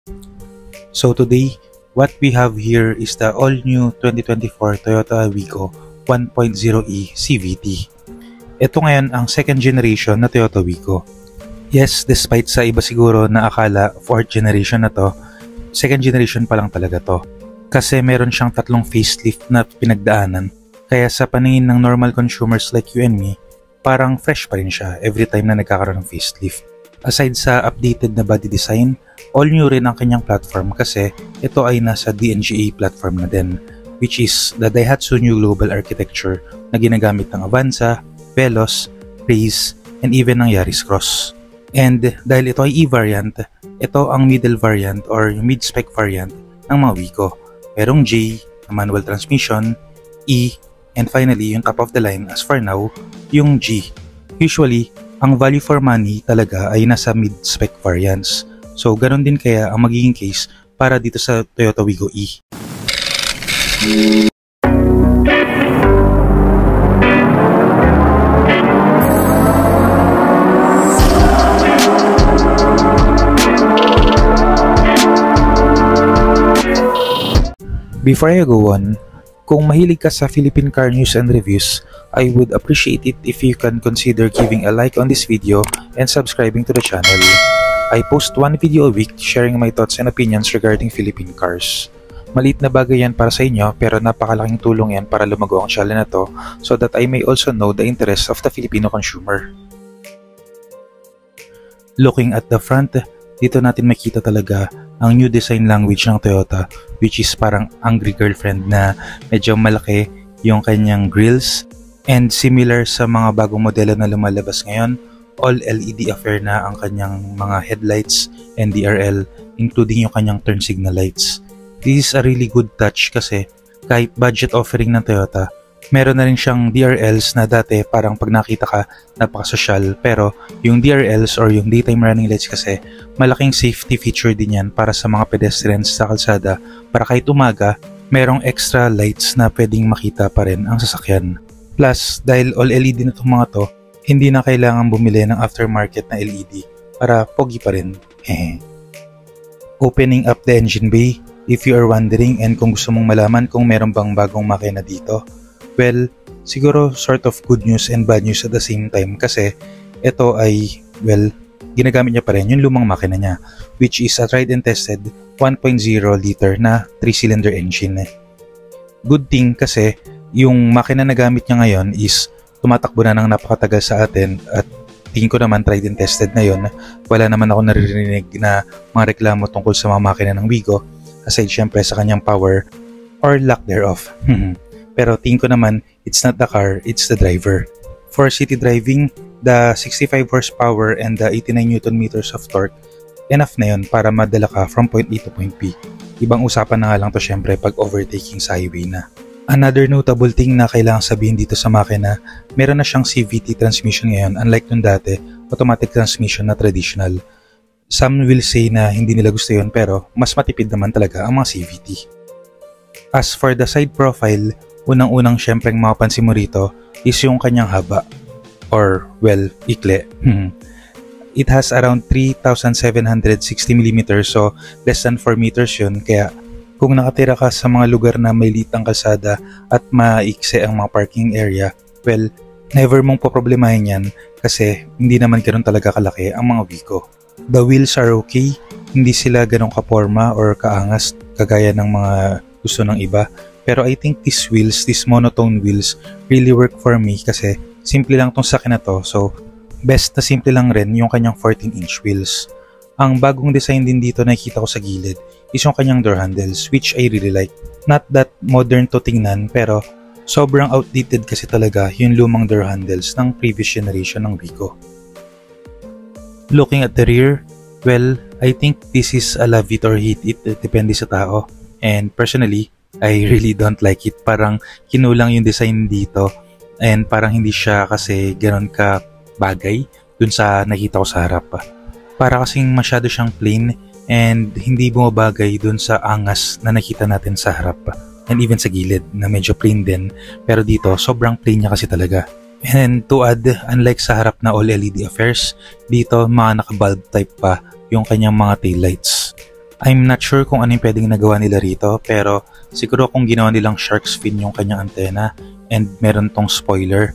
So today, what we have here is the all-new 2024 Toyota Wigo 1.0e CVT. Ito ngayon ang second generation na Toyota Wigo. Yes, despite sa iba siguro na akala 4th generation na to, second generation pa lang talaga to. Kasi meron siyang tatlong facelift na pinagdaanan. Kaya sa paningin ng normal consumers like you and me, parang fresh pa rin siya every time na nagkakaroon ng facelift. Aside sa updated na body design, all new rin ang kanyang platform kasi ito ay nasa DNGA platform na din, which is the Daihatsu New Global Architecture na ginagamit ng Avanza, Veloz, Raze, and even ng Yaris Cross. And dahil ito ay E-variant, ito ang middle variant or mid-spec variant ng mga Wigo. Merong J na manual transmission, E, and finally yung top of the line as for now, yung G. Usually, ang value for money talaga ay nasa mid-spec variants. So ganun din kaya ang magiging case para dito sa Toyota Wigo E. Before I go on, kung mahilig ka sa Philippine car news and reviews, I would appreciate it if you can consider giving a like on this video and subscribing to the channel. I post one video a week sharing my thoughts and opinions regarding Philippine cars. Maliit na bagay yan para sa inyo pero napakalaking tulong yan para lumago ang channel na to so that I may also know the interests of the Filipino consumer. Looking at the front, dito natin makita talaga ang new design language ng Toyota, which is parang angry girlfriend na medyo malaki yung kanyang grills, and similar sa mga bagong modelo na lumalabas ngayon, all LED affair na ang kanyang mga headlights and DRL, including yung kanyang turn signal lights. This is a really good touch kasi kahit budget offering ng Toyota, meron na rin siyang DRLs na dati parang pag nakita ka napakasosyal, pero yung DRLs or yung daytime running lights kasi malaking safety feature din yan para sa mga pedestrians sa kalsada para kahit umaga merong extra lights na pwedeng makita pa rin ang sasakyan. Plus dahil all LED na itong mga to, hindi na kailangan bumili ng aftermarket na LED para pogi pa rin. Opening up the engine bay, if you are wondering and kung gusto mong malaman kung meron bang bagong makina dito, well, siguro sort of good news and bad news at the same time kasi ito ay, well, ginagamit niya pa rin yung lumang makina niya, which is a tried and tested 1.0 liter na 3-cylinder engine. Good thing kasi yung makina na gamit niya ngayon is tumatakbo na ng napakatagal sa atin at tingin ko naman tried and tested na yun. Wala naman ako naririnig na mga reklamo tungkol sa mga makina ng Wigo aside syempre sa kanyang power or lack thereof. Pero tingin ko naman, it's not the car, it's the driver. For city driving, the 65 horsepower and the 89 Nm of torque, enough na yun para madala ka from point A to point B. Ibang usapan na nga lang to syempre pag overtaking sa highway na. Another notable thing na kailangang sabihin dito sa makina, meron na siyang CVT transmission ngayon unlike nung dati, automatic transmission na traditional. Some will say na hindi nila gusto yun pero mas matipid naman talaga ang mga CVT. As for the side profile, unang-unang syempreng mapapansin mo rito is yung kanyang haba or well, ikli. It has around 3,760mm so less than 4 meters yun kaya kung nakatira ka sa mga lugar na may litang kalsada at maikse ang mga parking area, well, never mong poproblemahin yan kasi hindi naman ganoon talaga kalaki ang mga Wigo. The wheels are okay, hindi sila ganong kaporma or kaangas kagaya ng mga gusto ng iba. Pero I think these wheels, these monotone wheels, really work for me kasi simple lang tong sakyan na to. So, best na simple lang rin yung kanyang 14-inch wheels. Ang bagong design din dito na nakikita ko sa gilid is yung kanyang door handles, which I really like. Not that modern to tingnan, pero sobrang outdated kasi talaga yung lumang door handles ng previous generation ng Wigo. Looking at the rear, well, I think this is a love it or hate it, depende sa tao. And personally, I really don't like it. Parang kinulang yung design dito and parang hindi siya kasi ganoon ka bagay dun sa nakita ko sa harap. Para kasing masyado siyang plain and hindi bumabagay dun sa angas na nakita natin sa harap and even sa gilid na medyo plain din, pero dito sobrang plain niya kasi talaga. And to add, unlike sa harap na all LED affairs, dito mga naka-bulb type pa yung kanyang mga taillights. I'm not sure kung ano yung pwedeng nagawa nila rito, pero siguro kung ginawa nilang shark's fin yung kanyang antena and meron tong spoiler,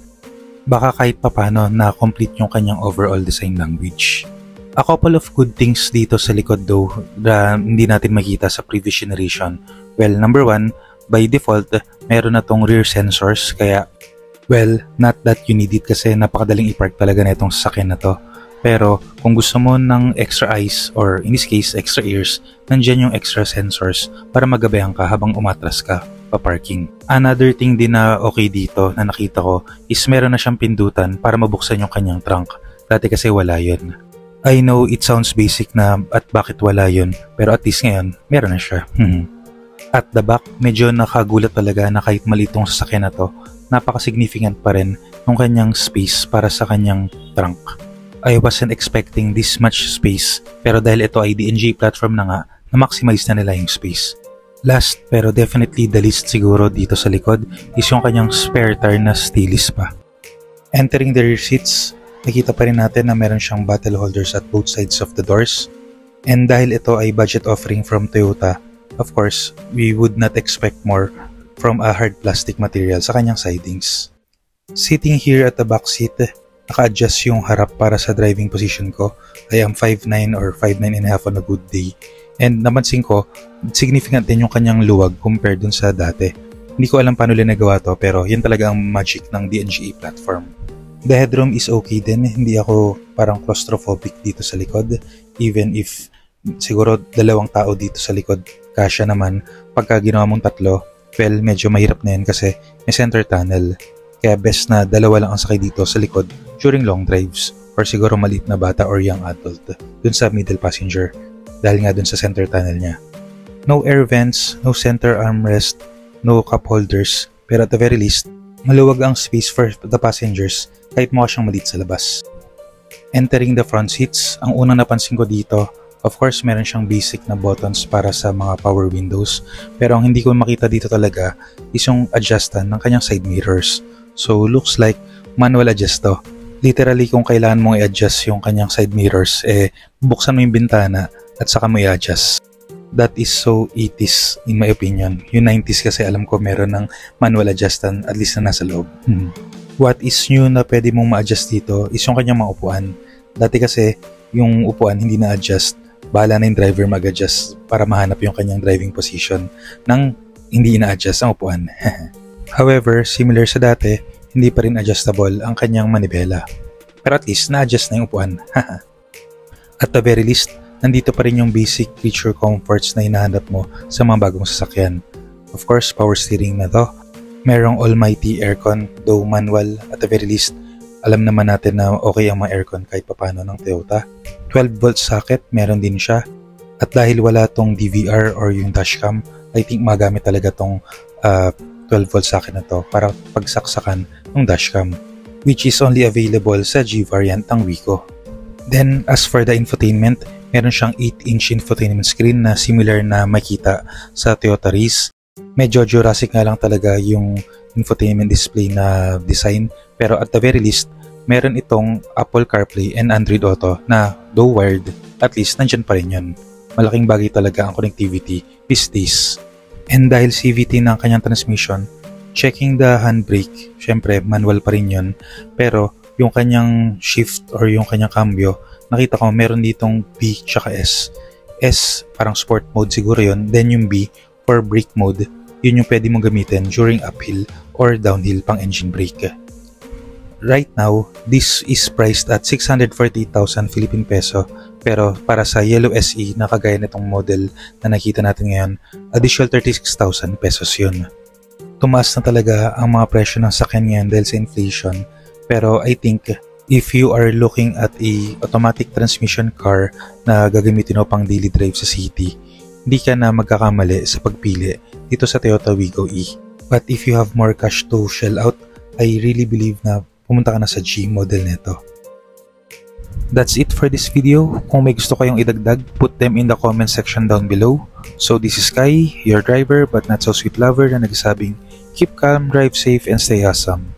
baka kahit papano na complete yung kanyang overall design language. A couple of good things dito sa likod though na hindi natin makita sa previous generation. Well, number one, by default, meron na tong rear sensors kaya, well, not that you need it kasi napakadaling i-park talaga na itong sasakyan na to. Pero kung gusto mo ng extra eyes or in this case extra ears, nandyan yung extra sensors para magabayan ka habang umatras ka pa-parking. Another thing din na okay dito na nakita ko is meron na siyang pindutan para mabuksan yung kanyang trunk. Dati kasi wala yun. I know it sounds basic na at bakit wala yun, pero at least ngayon meron na siya. At the back, medyo nakagulat talaga na kahit malitong sasakyan na to, napaka-significant pa rin ng kanyang space para sa kanyang trunk. I wasn't expecting this much space, pero dahil ito ay DNG platform na nga, na-maximize na nila yung space. Last pero definitely the least siguro dito sa likod is yung kanyang spare tire na stainless pa. Entering the rear seats, nakita pa rin natin na meron siyang bottle holders at both sides of the doors. And dahil ito ay budget offering from Toyota, of course, we would not expect more from a hard plastic material sa kanyang sidings. Sitting here at the back seat, naka-adjust yung harap para sa driving position ko. I am 5'9" or 5'9.5" on a good day. And napansin ko, significant din yung kanyang luwag compared dun sa dati. Hindi ko alam paano nila nagawa to pero yun talaga ang magic ng DNGA platform. The headroom is okay din. Hindi ako parang claustrophobic dito sa likod. Even if siguro 2 tao dito sa likod, kasya naman. Pagka ginawa mong 3, well, medyo mahirap na yun kasi may center tunnel. Kaya best na 2 lang ang sakay dito sa likod during long drives or siguro maliit na bata or young adult dun sa middle passenger dahil nga dun sa center tunnel niya. No air vents, no center armrest, no cup holders, pero at the very least, maluwag ang space for the passengers kahit mukha siyang maliit sa labas. Entering the front seats, ang unang napansin ko dito, of course meron siyang basic na buttons para sa mga power windows, pero ang hindi ko makita dito talaga is yung adjustan ng kanyang side mirrors. So looks like manual adjust to. Literally kung kailangan mong i-adjust yung kanyang side mirrors, buksan mo yung bintana at saka mo i-adjust. That is so 80s in my opinion. Yung 90s kasi alam ko meron ng manual adjustan at least na nasa loob. What is new na pwede mong ma-adjust dito is yung kanyang mga upuan. Dati kasi yung upuan hindi na-adjust. Bahala na yung driver mag-adjust para mahanap yung kanyang driving position nang hindi ina-adjust ang upuan. However, similar sa dati, hindi pa rin adjustable ang kanyang manibela. Pero at least na-adjust na yung upuan. At the very least, nandito pa rin yung basic feature comforts na hinahanap mo sa mga bagong sasakyan. Of course, power steering na to. Merong almighty aircon, though manual. At the very least, alam naman natin na okay ang mga aircon kahit papano ng Toyota. 12-volt socket, meron din siya. At dahil wala tong DVR or yung dashcam, I think magamit talaga tong 12-volt socket na to para pagsaksakan ng dashcam, which is only available sa G variant ng Wico. Then, as for the infotainment, meron siyang 8-inch infotainment screen na similar na makita sa Toyota Race. Medyo Jurassic nga lang talaga yung infotainment display na design, pero at the very least, meron itong Apple CarPlay and Android Auto na though wired, at least nandyan pa rin yun. Malaking bagay talaga ang connectivity these days. And dahil CVT ng kanyang transmission, checking the handbrake, syempre manual pa rin yun, pero yung kanyang shift or yung kanyang cambio, nakita ko meron ditong B tsaka S. S parang sport mode siguro yun, then yung B for brake mode, yun yung pwede mong gamitin during uphill or downhill pang engine brake. Right now, this is priced at 640,000 Philippine peso, pero para sa Yellow SE na kagaya nitong model na nakita natin ngayon, additional 36,000 pesos yun. Tumaas na talaga ang mga presyo ng sakyan ngayon dahil sa inflation, pero I think if you are looking at a automatic transmission car na gagamitin mo pang daily drive sa city, hindi ka na magkakamali sa pagpili dito sa Toyota Wigo E. But if you have more cash to shell out, I really believe na pumunta ka na sa G model nito. That's it for this video. Kung may gusto kayong idagdag, put them in the comment section down below. So this is Kai, your driver but not so sweet lover na nagsasabing, keep calm, drive safe, and stay awesome.